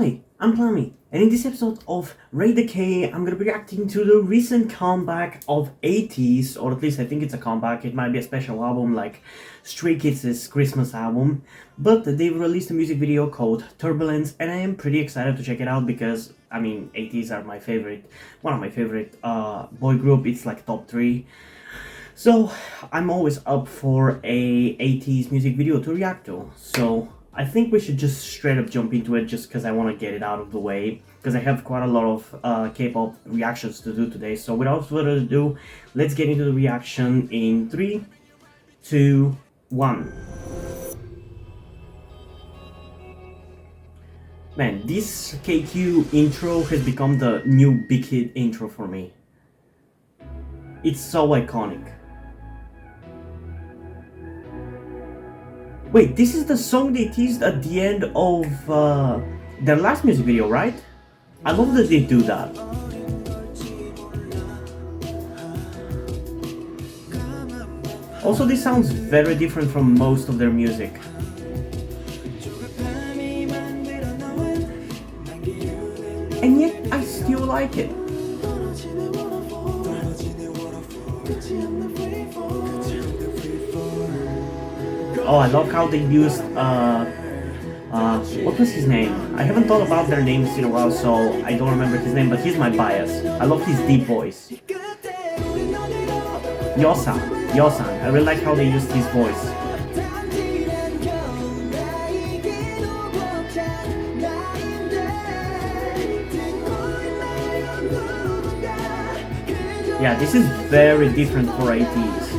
Hi, I'm Plummy, and in this episode of Raid the K, I'm gonna be reacting to the recent comeback of ATEEZ, or at least I think it's a comeback. It might be a special album like Stray Kids' Christmas album, but they've released a music video called Turbulence, and I am pretty excited to check it out because, I mean, ATEEZ are one of my favorite boy group. It's like top 3. So, I'm always up for a ATEEZ music video to react to, so I think we should just straight up jump into it just because I want to get it out of the way, because I have quite a lot of K-pop reactions to do today. So without further ado, let's get into the reaction in 3, 2, 1. Man, this KQ intro has become the new big hit intro for me. It's so iconic. Wait, this is the song they teased at the end of their last music video, right? I love that they do that. Also, this sounds very different from most of their music. And yet, I still like it. Oh, I love how they used, what was his name? I haven't thought about their names in a while, so I don't remember his name, but he's my bias. I love his deep voice. Yosan. I really like how they used his voice. Yeah, this is very different for ATEEZ.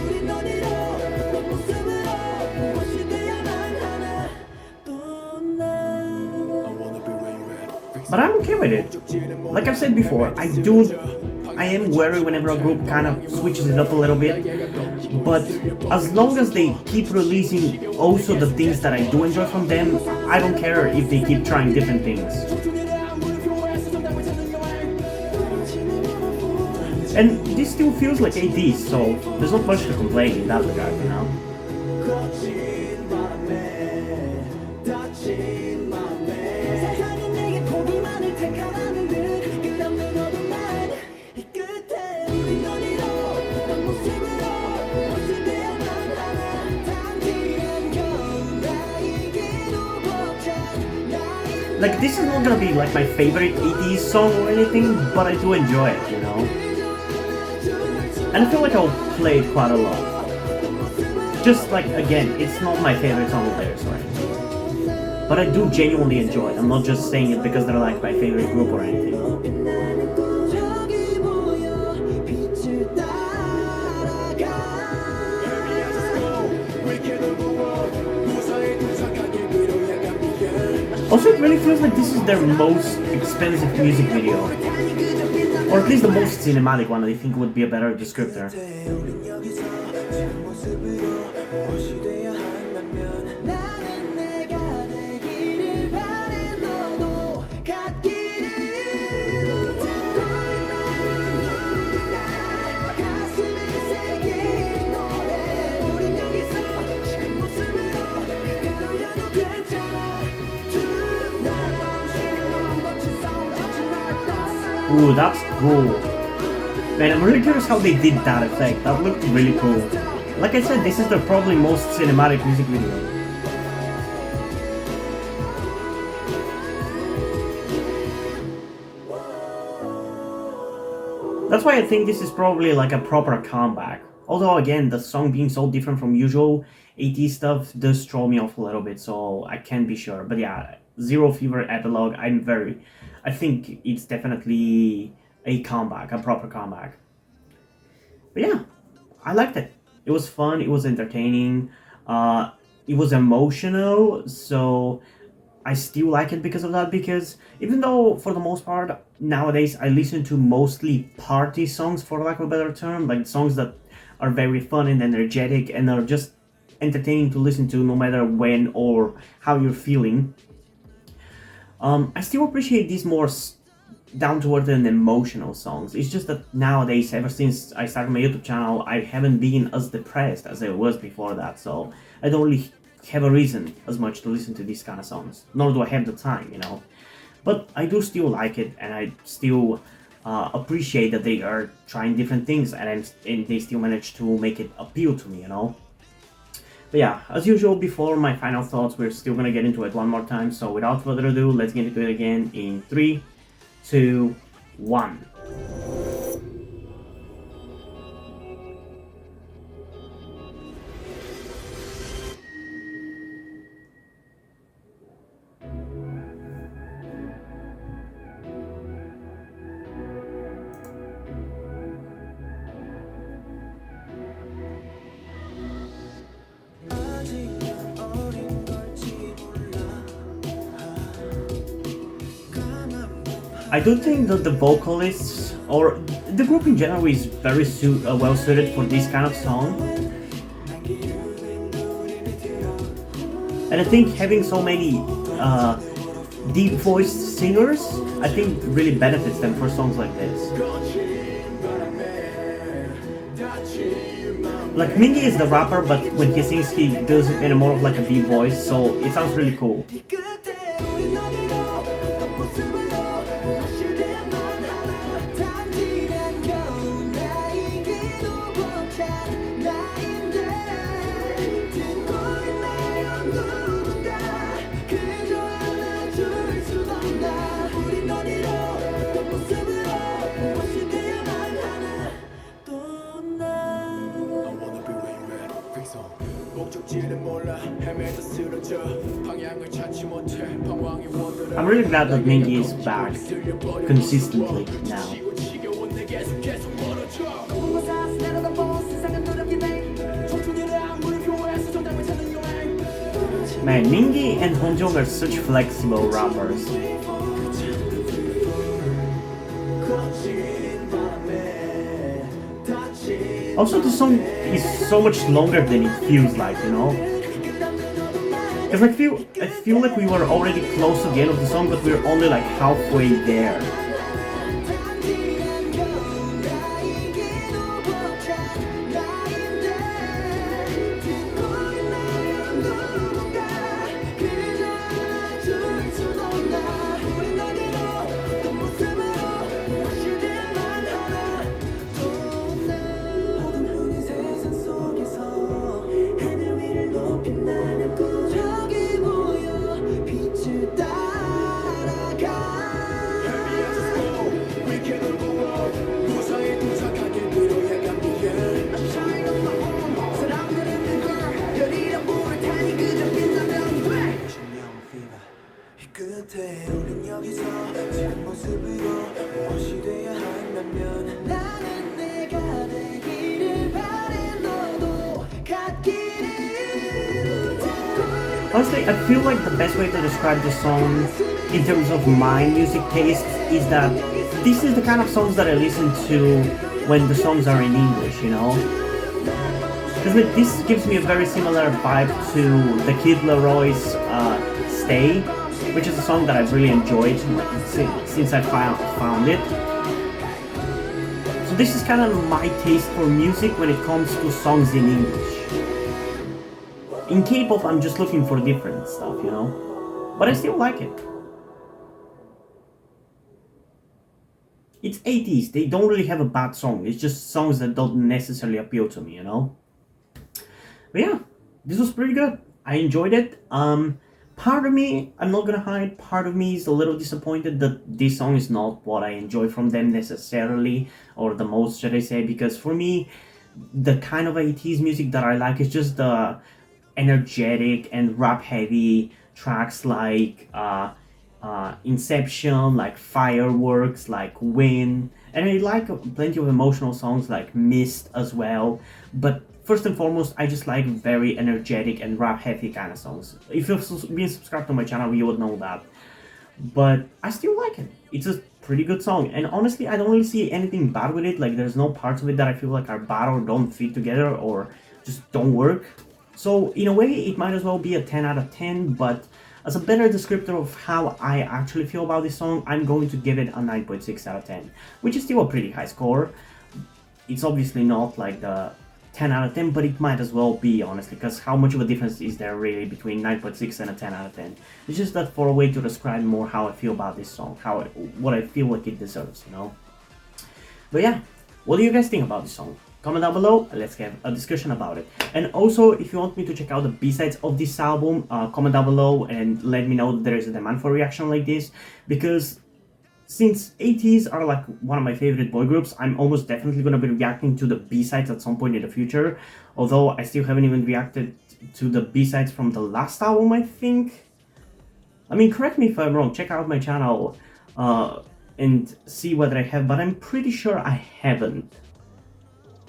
But I'm okay with it. Like I've said before, I am wary whenever a group kind of switches it up a little bit. But as long as they keep releasing also the things that I do enjoy from them, I don't care if they keep trying different things. And this still feels like ATEEZ, so there's not much to complain in that regard, you know? Like, this is not gonna be like my favorite ATEEZ song or anything, but I do enjoy it, you know? And I feel like I'll play it quite a lot. Just like, again, it's not my favorite song of theirs, right? But I do genuinely enjoy it. I'm not just saying it because they're like my favorite group or anything. Also, it really feels like this is their most expensive music video. Or at least the most cinematic one, I think would be a better descriptor. Ooh, that's cool. Man, I'm really curious how they did that effect. That looked really cool. Like I said, this is their probably most cinematic music video. That's why I think this is probably like a proper comeback. Although again, the song being so different from usual ATEEZ stuff does throw me off a little bit, so I can't be sure. But yeah, Zero Fever epilogue, I think it's definitely a comeback, a proper comeback. But yeah, I liked it. It was fun, it was entertaining, it was emotional, so I still like it because of that, because even though for the most part nowadays I listen to mostly party songs, for lack of a better term, like songs that are very fun and energetic and are just entertaining to listen to no matter when or how you're feeling, I still appreciate these more down-to-earth and emotional songs. It's just that nowadays, ever since I started my YouTube channel, I haven't been as depressed as I was before that, so I don't really have a reason as much to listen to these kind of songs, nor do I have the time, you know. But I do still like it, and I still appreciate that they are trying different things, and they still manage to make it appeal to me, you know. But yeah, as usual, before my final thoughts, we're still gonna get into it one more time. So without further ado, let's get into it again in 3, 2, 1. I do think that the vocalists, or the group in general, is very well suited for this kind of song. And I think having so many deep voiced singers, I think really benefits them for songs like this. Like Mingy is the rapper, but when he sings, he does it in a more of like a deep voice, so it sounds really cool. I'm really glad that Mingy is back consistently now. Man, Mingy and Honjong are such flexible rappers. Also, the song is so much longer than it feels like, you know? Because I feel like we were already close to the end of the song, but we're only like halfway there. Honestly, I feel like the best way to describe this song in terms of my music taste is that this is the kind of songs that I listen to when the songs are in English, you know? Because this gives me a very similar vibe to the Kid Leroy's Stay, which is a song that I've really enjoyed since I found it. So this is kind of my taste for music when it comes to songs in English. In K-pop, I'm just looking for different stuff, you know? But I still like it. It's ATEEZ, they don't really have a bad song. It's just songs that don't necessarily appeal to me, you know? But yeah, this was pretty good. I enjoyed it. Part of me, I'm not gonna hide, part of me is a little disappointed that this song is not what I enjoy from them necessarily, or the most, should I say, because for me, the kind of ATEEZ music that I like is just the energetic and rap heavy tracks like Inception, like Fireworks, like Win, and I like plenty of emotional songs like Mist as well. But first and foremost, I just like very energetic and rap heavy kind of songs. If you've been subscribed to my channel, you would know that. But I still like it. It's a pretty good song, and honestly, I don't really see anything bad with it. Like, there's no parts of it that I feel like are bad or don't fit together or just don't work. So in a way, it might as well be a 10 out of 10, but as a better descriptor of how I actually feel about this song, I'm going to give it a 9.6 out of 10, which is still a pretty high score. It's obviously not like the 10 out of 10, but it might as well be, honestly, because how much of a difference is there really between 9.6 and a 10 out of 10? It's just that for a way to describe more how I feel about this song, what I feel like it deserves, you know? But yeah, what do you guys think about this song? Comment down below, let's have a discussion about it. And also, if you want me to check out the B-sides of this album, comment down below and let me know that there is a demand for a reaction like this, because since ATEEZ are like one of my favorite boy groups, I'm almost definitely gonna be reacting to the B-sides at some point in the future, although I still haven't even reacted to the B-sides from the last album, I think. I mean, correct me if I'm wrong, check out my channel and see whether I have, but I'm pretty sure I haven't.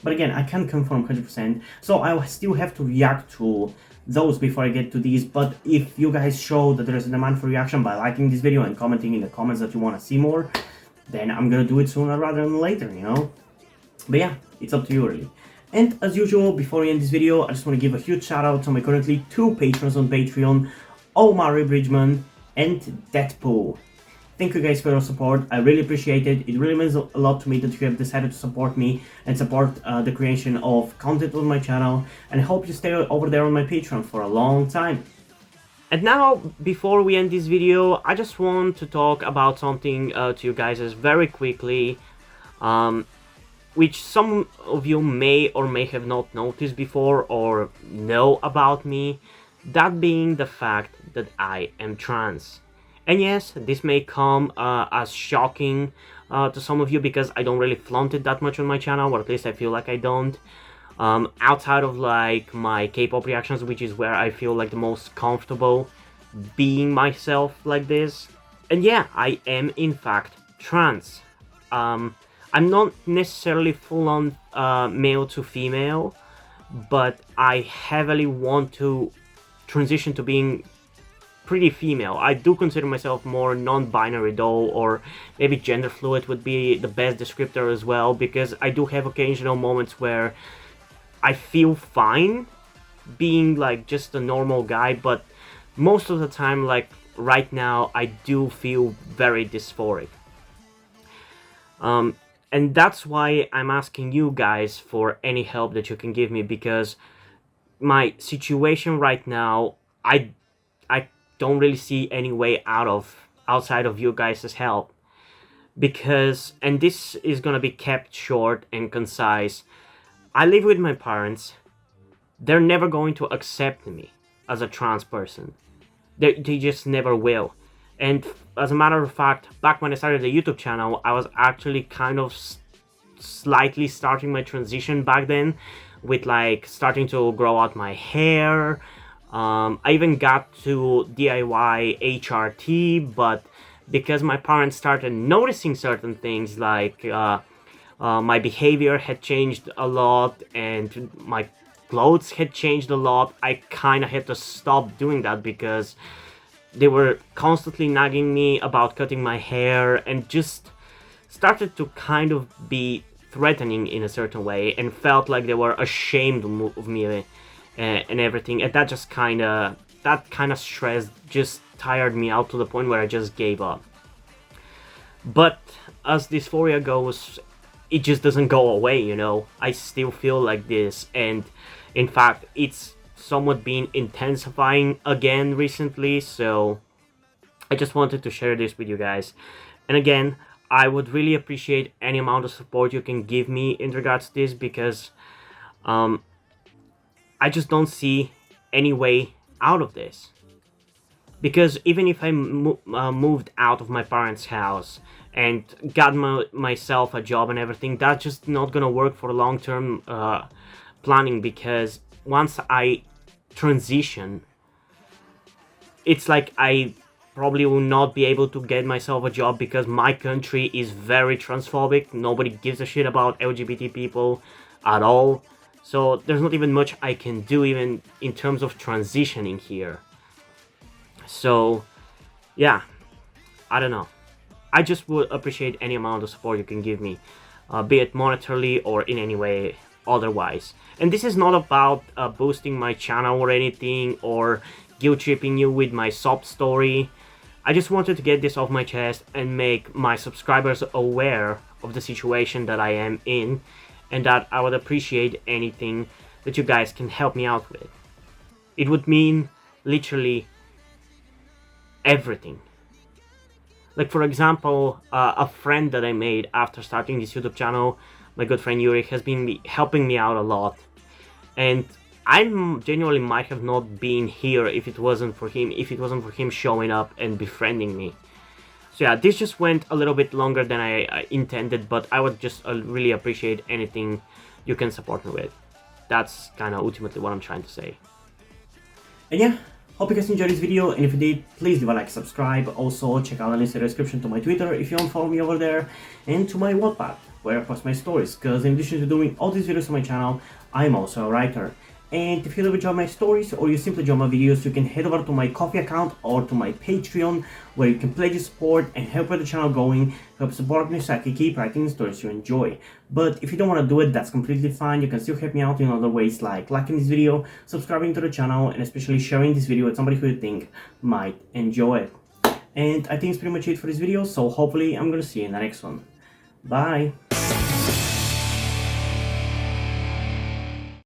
But again, I can't confirm 100%, so I still have to react to those before I get to these. But if you guys show that there is a demand for reaction by liking this video and commenting in the comments that you want to see more, then I'm gonna do it sooner rather than later, you know? But yeah, it's up to you really. And as usual, before we end this video, I just want to give a huge shout out to my currently 2 patrons on Patreon, Omari Bridgman and Deadpool. Thank you guys for your support, I really appreciate it. It really means a lot to me that you have decided to support me and support the creation of content on my channel, and I hope you stay over there on my Patreon for a long time. And now, before we end this video, I just want to talk about something to you guys very quickly, which some of you may or may have not noticed before or know about me, that being the fact that I am trans. And yes, this may come as shocking to some of you because I don't really flaunt it that much on my channel, or at least I feel like I don't. Outside of like my K-pop reactions, which is where I feel like the most comfortable being myself like this. And yeah, I am in fact trans. I'm not necessarily full-on male to female, but I heavily want to transition to being pretty female. I do consider myself more non-binary though, or maybe gender fluid would be the best descriptor as well, because I do have occasional moments where I feel fine being like just a normal guy, but most of the time, like right now, I do feel very dysphoric. And that's why I'm asking you guys for any help that you can give me, because my situation right now, I don't really see any way outside of you guys' help. Because, and this is gonna be kept short and concise, I live with my parents. They're never going to accept me as a trans person. They just never will. And as a matter of fact, back when I started the YouTube channel, I was actually kind of slightly starting my transition back then, with like starting to grow out my hair. I even got to DIY HRT, but because my parents started noticing certain things, like my behavior had changed a lot and my clothes had changed a lot, I kind of had to stop doing that because they were constantly nagging me about cutting my hair and just started to kind of be threatening in a certain way, and felt like they were ashamed of me and everything, and that just kind of stress just tired me out to the point where I just gave up. But as dysphoria goes, it just doesn't go away, you know. I still feel like this, and in fact it's somewhat been intensifying again recently, so I just wanted to share this with you guys. And again, I would really appreciate any amount of support you can give me in regards to this, because I just don't see any way out of this. Because even if I moved out of my parents' house and got myself a job and everything, that's just not gonna work for long-term planning, because once I transition, it's like I probably will not be able to get myself a job, because my country is very transphobic. Nobody gives a shit about LGBT people at all. So there's not even much I can do even in terms of transitioning here. So yeah, I don't know. I just would appreciate any amount of support you can give me, be it monetarily or in any way otherwise. And this is not about boosting my channel or anything, or guilt tripping you with my sob story. I just wanted to get this off my chest and make my subscribers aware of the situation that I am in, and that I would appreciate anything that you guys can help me out with. It would mean literally everything. Like, for example, a friend that I made after starting this YouTube channel, my good friend Yuri, has been helping me out a lot. And I genuinely might have not been here if it wasn't for him showing up and befriending me. So yeah, this just went a little bit longer than I intended, but I would just really appreciate anything you can support me with. That's kind of ultimately what I'm trying to say. And yeah, hope you guys enjoyed this video, and if you did, please leave a like, subscribe. Also, check out the links in the description to my Twitter if you don't follow me over there, and to my Wattpad, where I post my stories, because in addition to doing all these videos on my channel, I'm also a writer. And if you enjoy my stories or you simply enjoy my videos, you can head over to my Ko-fi account or to my Patreon, where you can pledge support and help get the channel going, help support me so I can keep writing stories you enjoy. But if you don't want to do it, that's completely fine. You can still help me out in other ways, like liking this video, subscribing to the channel, and especially sharing this video with somebody who you think might enjoy it. And I think it's pretty much it for this video, so hopefully I'm gonna see you in the next one. Bye!